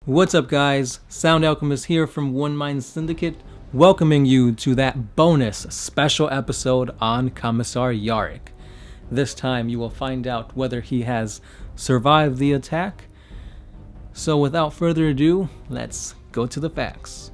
What's up guys, Sound Alchemist here from One Mind Syndicate, welcoming you to that bonus special episode on Commissar Yarrick. This time you will find out whether he has survived the attack. So without further ado, let's go to the facts.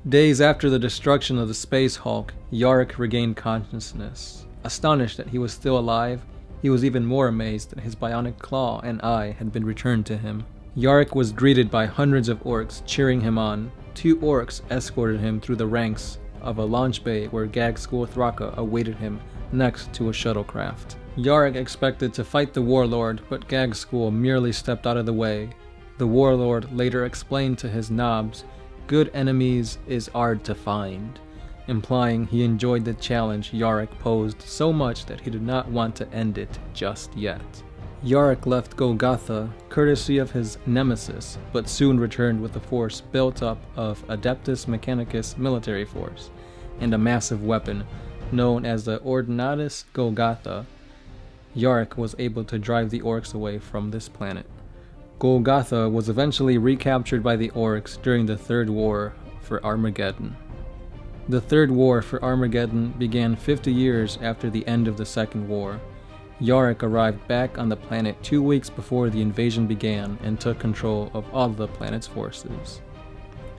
Days after the destruction of the Space Hulk, Yarrick regained consciousness. Astonished that he was still alive, he was even more amazed that his bionic claw and eye had been returned to him. Yarrick was greeted by hundreds of orcs cheering him on. 2 orcs escorted him through the ranks of a launch bay where Gagskul Thraka awaited him next to a shuttlecraft. Yarrick expected to fight the warlord, but Gagskul merely stepped out of the way. The warlord later explained to his knobs, "Good enemies is hard to find," implying he enjoyed the challenge Yarrick posed so much that he did not want to end it just yet. Yarrick left Golgotha courtesy of his nemesis, but soon returned with a force built up of Adeptus Mechanicus military force and a massive weapon known as the Ordinatus Golgotha. Yarrick was able to drive the orcs away from this planet. Golgotha was eventually recaptured by the orcs during the Third War for Armageddon. The Third War for Armageddon began 50 years after the end of the Second War. Yarrick arrived back on the planet 2 weeks before the invasion began and took control of all of the planet's forces.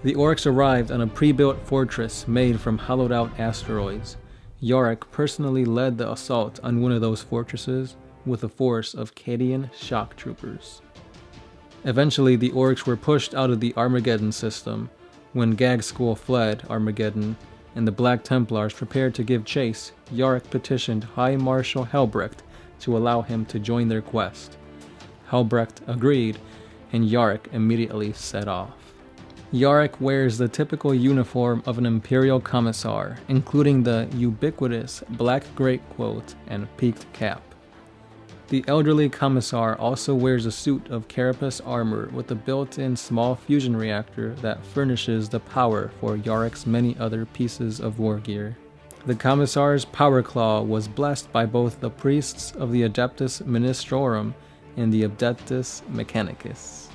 The orcs arrived on a pre-built fortress made from hollowed-out asteroids. Yarrick personally led the assault on one of those fortresses with a force of Cadian shock troopers. Eventually, the orcs were pushed out of the Armageddon system. When Gagskul fled Armageddon and the Black Templars prepared to give chase, Yarrick petitioned High Marshal Helbrecht to allow him to join their quest. Helbrecht agreed, and Yarrick immediately set off. Yarrick wears the typical uniform of an Imperial Commissar, including the ubiquitous black greatcoat and peaked cap. The elderly Commissar also wears a suit of carapace armor with a built-in small fusion reactor that furnishes the power for Yarrick's many other pieces of war gear. The Commissar's power claw was blessed by both the priests of the Adeptus Ministrorum and the Adeptus Mechanicus.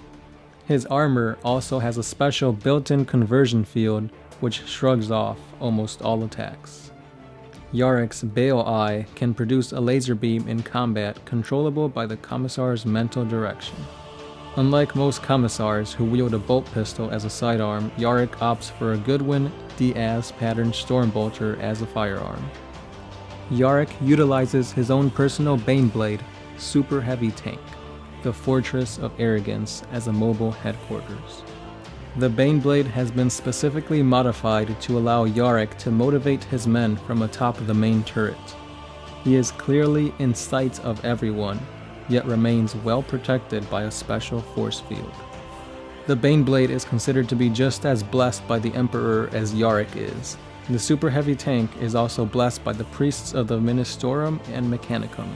His armor also has a special built-in conversion field which shrugs off almost all attacks. Yarrick's Bale Eye can produce a laser beam in combat controllable by the Commissar's mental direction. Unlike most Commissars who wield a bolt pistol as a sidearm, Yarrick opts for a Goodwin Diaz pattern Stormbolter as a firearm. Yarrick utilizes his own personal Baneblade, Super Heavy Tank, the Fortress of Arrogance, as a mobile headquarters. The Baneblade has been specifically modified to allow Yarrick to motivate his men from atop the main turret. He is clearly in sight of everyone, yet remains well protected by a special force field. The Baneblade is considered to be just as blessed by the Emperor as Yarrick is. The Super Heavy Tank is also blessed by the priests of the Ministorum and Mechanicum.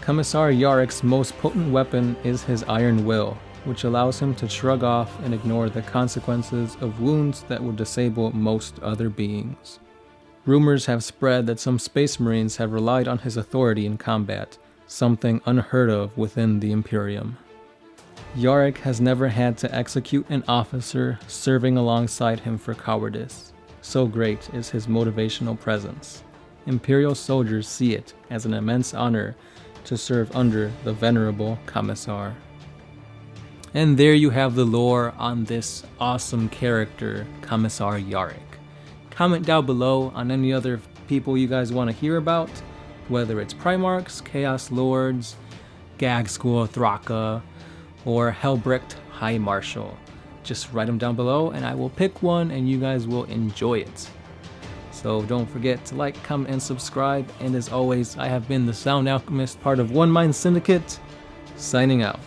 Commissar Yarrick's most potent weapon is his Iron Will, which allows him to shrug off and ignore the consequences of wounds that would disable most other beings. Rumors have spread that some Space Marines have relied on his authority in combat, something unheard of within the Imperium. Yarrick has never had to execute an officer serving alongside him for cowardice. So great is his motivational presence. Imperial soldiers see it as an immense honor to serve under the venerable Commissar. And there you have the lore on this awesome character, Commissar Yarrick. Comment down below on any other people you guys want to hear about, whether it's Primarchs, Chaos Lords, Gagskul Thraka, or Helbrecht High Marshal. Just write them down below and I will pick one and you guys will enjoy it. So don't forget to like, comment, and subscribe. And as always, I have been the Sound Alchemist, part of One Mind Syndicate, signing out.